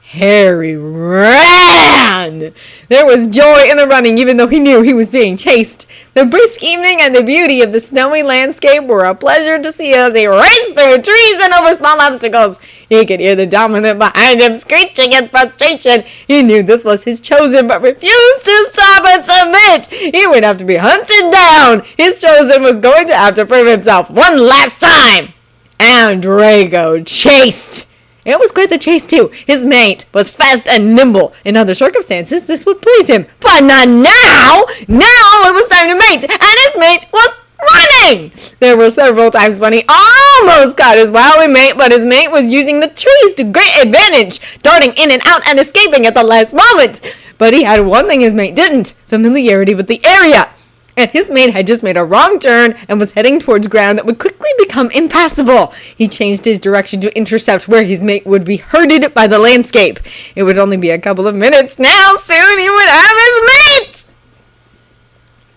Harry ran! There was joy in the running, even though he knew he was being chased. The brisk evening and the beauty of the snowy landscape were a pleasure to see as he raced through trees and over small obstacles. He could hear the dominant behind him screeching in frustration. He knew this was his chosen, but refused to stop and submit. He would have to be hunted down. His chosen was going to have to prove himself one last time. And Draco chased. It was quite the chase, too. His mate was fast and nimble. In other circumstances, this would please him. But not now! Now it was time to mate, and his mate was running! There were several times when he almost caught his wily mate, but his mate was using the trees to great advantage, darting in and out and escaping at the last moment. But he had one thing his mate didn't: familiarity with the area. And his mate had just made a wrong turn and was heading towards ground that would quickly become impassable. He changed his direction to intercept where his mate would be herded by the landscape. It would only be a couple of minutes now. Soon he would have his mate!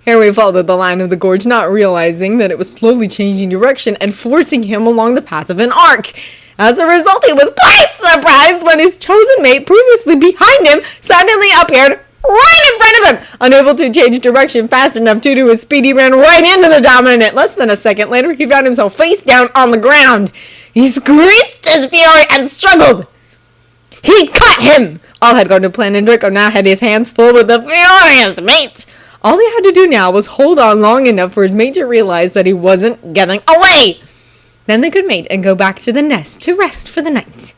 Harry followed the line of the gorge, not realizing that it was slowly changing direction and forcing him along the path of an arc. As a result, he was quite surprised when his chosen mate, previously behind him, suddenly appeared right in front of him. Unable to change direction fast enough due to his speed, he ran right into the dominant. Less than a second later, he found himself face down on the ground. He screeched his fury and struggled. He caught him! All had gone to plan, and Draco now had his hands full with the furious mate. All he had to do now was hold on long enough for his mate to realize that he wasn't getting away. Then they could mate and go back to the nest to rest for the night.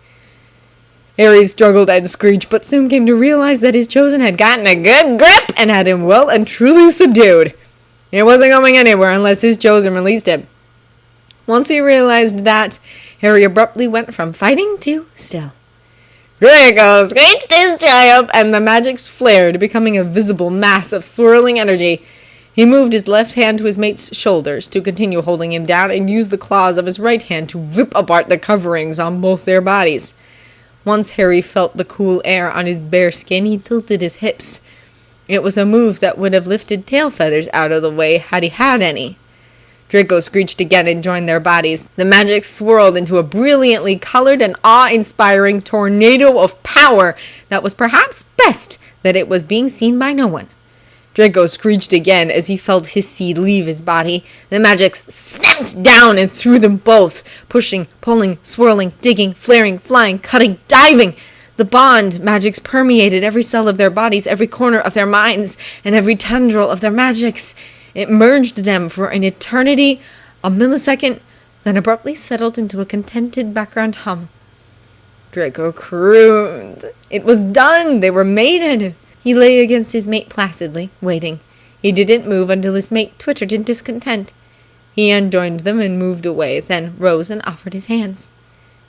Harry struggled and screeched, but soon came to realize that his chosen had gotten a good grip and had him well and truly subdued. He wasn't going anywhere unless his chosen released him. Once he realized that, Harry abruptly went from fighting to still. Draco screeched his triumph, and the magics flared, becoming a visible mass of swirling energy. He moved his left hand to his mate's shoulders to continue holding him down and used the claws of his right hand to rip apart the coverings on both their bodies. Once Harry felt the cool air on his bare skin, he tilted his hips. It was a move that would have lifted tail feathers out of the way had he had any. Draco screeched again and joined their bodies. The magic swirled into a brilliantly colored and awe-inspiring tornado of power that was perhaps best that it was being seen by no one. Draco screeched again as he felt his seed leave his body. The magics snapped down and threw them both, pushing, pulling, swirling, digging, flaring, flying, cutting, diving. The bond magics permeated every cell of their bodies, every corner of their minds, and every tendril of their magics. It merged them for an eternity, a millisecond, then abruptly settled into a contented background hum. Draco crooned. It was done! They were mated! He lay against his mate placidly, waiting. He didn't move until his mate twittered in discontent. He unjoined them and moved away, then rose and offered his hands.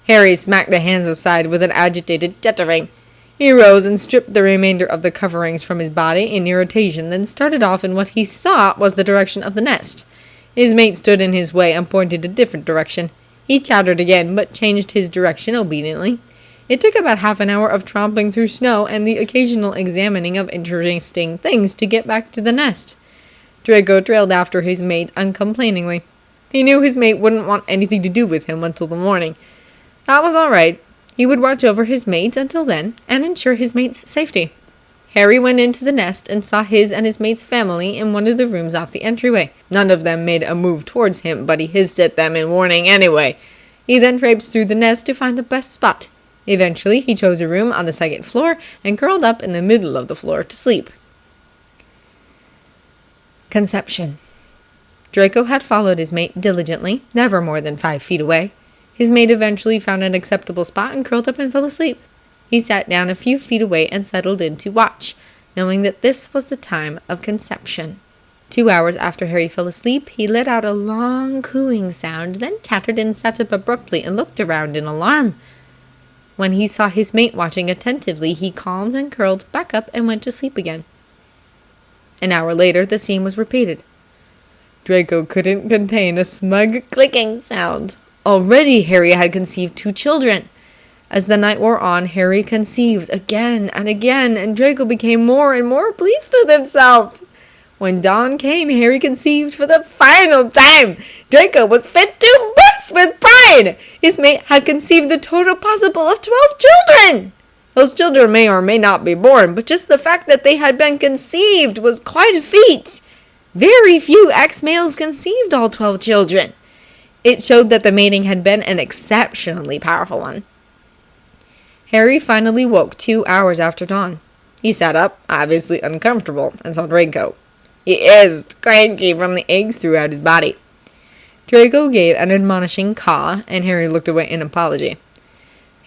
Harry smacked the hands aside with an agitated tittering. He rose and stripped the remainder of the coverings from his body in irritation, then started off in what he thought was the direction of the nest. His mate stood in his way and pointed a different direction. He chattered again, but changed his direction obediently. It took about half an hour of tromping through snow and the occasional examining of interesting things to get back to the nest. Draco trailed after his mate uncomplainingly. He knew his mate wouldn't want anything to do with him until the morning. That was all right. He would watch over his mate until then and ensure his mate's safety. Harry went into the nest and saw his and his mate's family in one of the rooms off the entryway. None of them made a move towards him, but he hissed at them in warning anyway. He then traipsed through the nest to find the best spot. Eventually, he chose a room on the second floor and curled up in the middle of the floor to sleep. Conception. Draco had followed his mate diligently, never more than 5 feet away. His mate eventually found an acceptable spot and curled up and fell asleep. He sat down a few feet away and settled in to watch, knowing that this was the time of conception. 2 hours after Harry fell asleep, he let out a long cooing sound, then chattered and sat up abruptly and looked around in alarm. When he saw his mate watching attentively, he calmed and curled back up and went to sleep again. An hour later, the scene was repeated. Draco couldn't contain a smug clicking sound. Already, Harry had conceived 2 children. As the night wore on, Harry conceived again and again, and Draco became more and more pleased with himself. When dawn came, Harry conceived for the final time. Draco was fit to burst with pride. His mate had conceived the total possible of 12 children. Those children may or may not be born, but just the fact that they had been conceived was quite a feat. Very few ex-males conceived all 12 children. It showed that the mating had been an exceptionally powerful one. Harry finally woke 2 hours after dawn. He sat up, obviously uncomfortable, and saw Draco. He hissed, cranky from the aches throughout his body. Draco gave an admonishing caw, and Harry looked away in apology.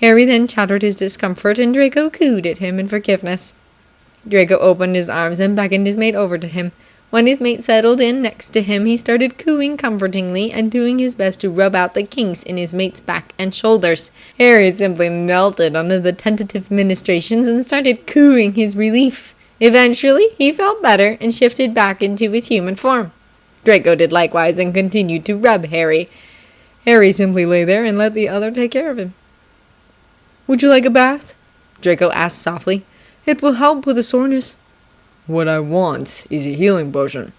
Harry then chattered his discomfort, and Draco cooed at him in forgiveness. Draco opened his arms and beckoned his mate over to him. When his mate settled in next to him, he started cooing comfortingly and doing his best to rub out the kinks in his mate's back and shoulders. Harry simply melted under the tentative ministrations and started cooing his relief. Eventually, he felt better and shifted back into his human form. Draco did likewise and continued to rub Harry. Harry simply lay there and let the other take care of him. "Would you like a bath?" Draco asked softly. "It will help with the soreness." "What I want is a healing potion,"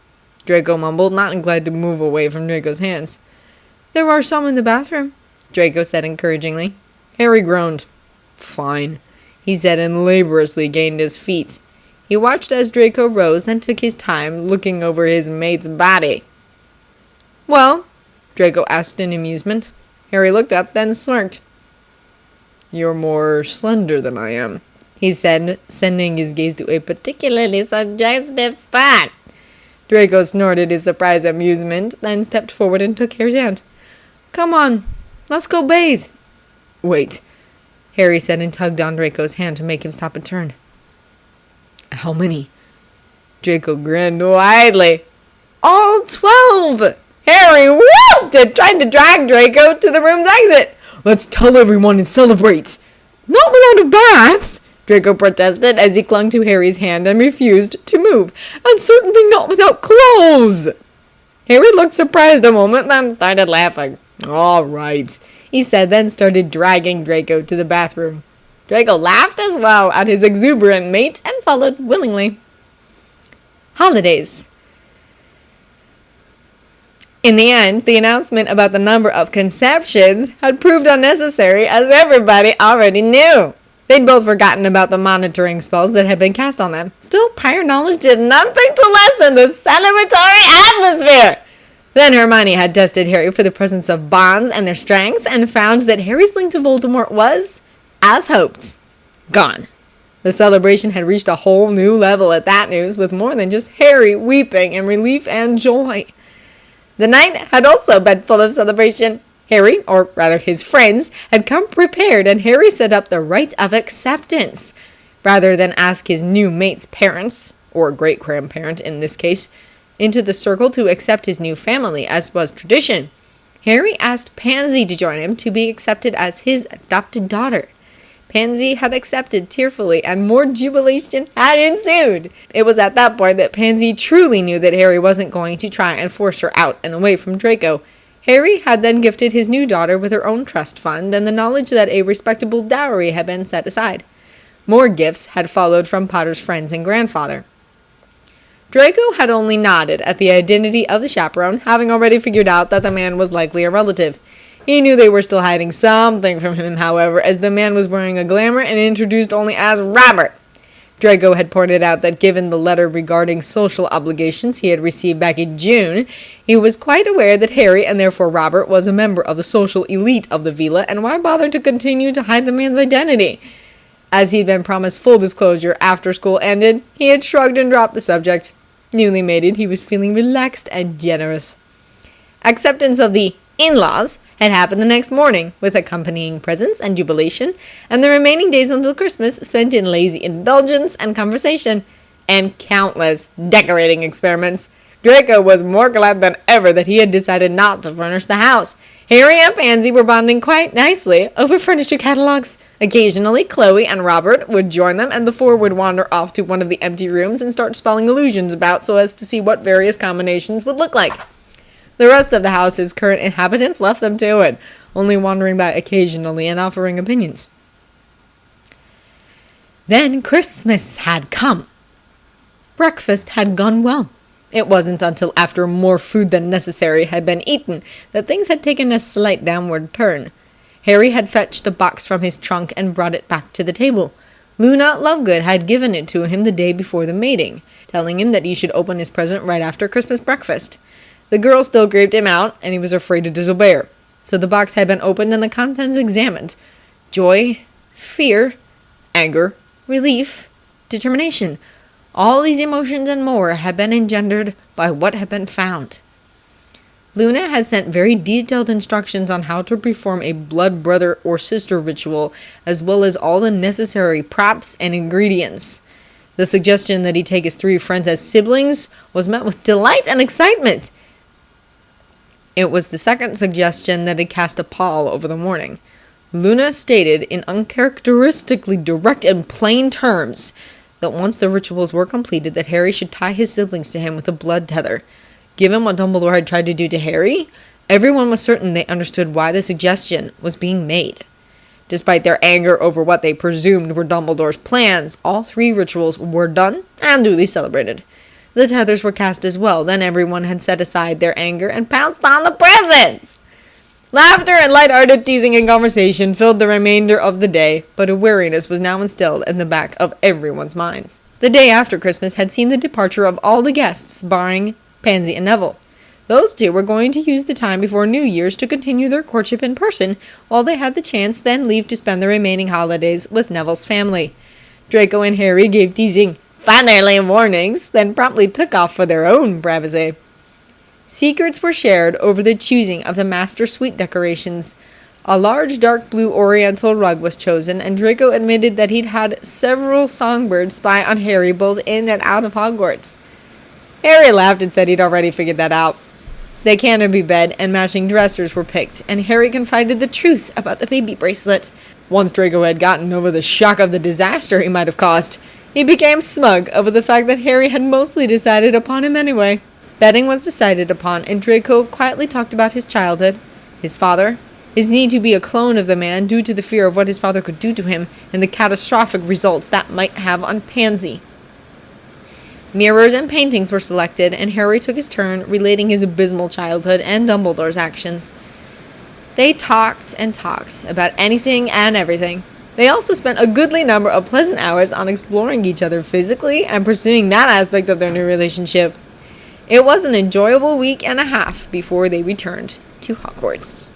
Draco mumbled, not inclined to move away from Draco's hands. "There are some in the bathroom," Draco said encouragingly. Harry groaned. "Fine," he said, and laboriously gained his feet. He watched as Draco rose, then took his time looking over his mate's body. "Well?" Draco asked in amusement. Harry looked up, then smirked. "You're more slender than I am," he said, sending his gaze to a particularly suggestive spot. Draco snorted his surprised amusement, then stepped forward and took Harry's hand. "Come on, let's go bathe." "Wait," Harry said, and tugged on Draco's hand to make him stop and turn. "How many?" Draco grinned widely. "All 12! Harry whooped and tried to drag Draco to the room's exit. "Let's tell everyone and celebrate." "Not without a bath," Draco protested as he clung to Harry's hand and refused to move. "And certainly not without clothes." Harry looked surprised a moment, then started laughing. "All right," he said, then started dragging Draco to the bathroom. Draco laughed as well at his exuberant mate and followed willingly. Holidays. In the end, the announcement about the number of conceptions had proved unnecessary, as everybody already knew. They'd both forgotten about the monitoring spells that had been cast on them. Still, prior knowledge did nothing to lessen the celebratory atmosphere. Then Hermione had tested Harry for the presence of bonds and their strengths, and found that Harry's link to Voldemort was, as hoped, gone. The celebration had reached a whole new level at that news, with more than just Harry weeping in relief and joy. The night had also been full of celebration. Harry, or rather his friends, had come prepared, and Harry set up the rite of acceptance. Rather than ask his new mate's parents, or great-grandparent in this case, into the circle to accept his new family, as was tradition, Harry asked Pansy to join him to be accepted as his adopted daughter. Pansy had accepted tearfully, and more jubilation had ensued. It was at that point that Pansy truly knew that Harry wasn't going to try and force her out and away from Draco. Harry had then gifted his new daughter with her own trust fund and the knowledge that a respectable dowry had been set aside. More gifts had followed from Potter's friends and grandfather. Draco had only nodded at the identity of the chaperone, having already figured out that the man was likely a relative. He knew they were still hiding something from him, however, as the man was wearing a glamour and introduced only as Robert. Draco had pointed out that given the letter regarding social obligations he had received back in June, he was quite aware that Harry, and therefore Robert, was a member of the social elite of the Veela, and why bother to continue to hide the man's identity? As he'd been promised full disclosure after school ended, he had shrugged and dropped the subject. Newly mated, he was feeling relaxed and generous. Acceptance of the in-laws had happened the next morning, with accompanying presents and jubilation, and the remaining days until Christmas spent in lazy indulgence and conversation, and countless decorating experiments. Draco was more glad than ever that he had decided not to furnish the house. Harry and Pansy were bonding quite nicely over furniture catalogs. Occasionally, Chloe and Robert would join them, and the four would wander off to one of the empty rooms and start spelling illusions about so as to see what various combinations would look like. The rest of the house's current inhabitants left them to it, only wandering by occasionally and offering opinions. Then Christmas had come. Breakfast had gone well. It wasn't until after more food than necessary had been eaten that things had taken a slight downward turn. Harry had fetched a box from his trunk and brought it back to the table. Luna Lovegood had given it to him the day before the mating, telling him that he should open his present right after Christmas breakfast. The girl still graved him out, and he was afraid to disobey her. So the box had been opened and the contents examined. Joy, fear, anger, relief, determination. All these emotions and more had been engendered by what had been found. Luna had sent very detailed instructions on how to perform a blood brother or sister ritual, as well as all the necessary props and ingredients. The suggestion that he take his 3 friends as siblings was met with delight and excitement. It was the second suggestion that had cast a pall over the morning. Luna stated in uncharacteristically direct and plain terms that once the rituals were completed, that Harry should tie his siblings to him with a blood tether. Given what Dumbledore had tried to do to Harry, everyone was certain they understood why the suggestion was being made. Despite their anger over what they presumed were Dumbledore's plans, all 3 rituals were done and duly celebrated. The tethers were cast as well. Then everyone had set aside their anger and pounced on the presents. Laughter and light-hearted teasing and conversation filled the remainder of the day, but a weariness was now instilled in the back of everyone's minds. The day after Christmas had seen the departure of all the guests, barring Pansy and Neville. Those 2 were going to use the time before New Year's to continue their courtship in person, while they had the chance then leave to spend the remaining holidays with Neville's family. Draco and Harry gave teasing, fatherly warnings, then promptly took off for their own privacy. Secrets were shared over the choosing of the master suite decorations. A large dark blue oriental rug was chosen, and Draco admitted that he'd had several songbirds spy on Harry both in and out of Hogwarts. Harry laughed and said he'd already figured that out. The canopy bed and matching dressers were picked, and Harry confided the truth about the baby bracelet. Once Draco had gotten over the shock of the disaster he might have caused, he became smug over the fact that Harry had mostly decided upon him anyway. Betting was decided upon, and Draco quietly talked about his childhood, his father, his need to be a clone of the man due to the fear of what his father could do to him, and the catastrophic results that might have on Pansy. Mirrors and paintings were selected, and Harry took his turn relating his abysmal childhood and Dumbledore's actions. They talked and talked about anything and everything. They also spent a goodly number of pleasant hours on exploring each other physically and pursuing that aspect of their new relationship. It was an enjoyable week and a half before they returned to Hogwarts.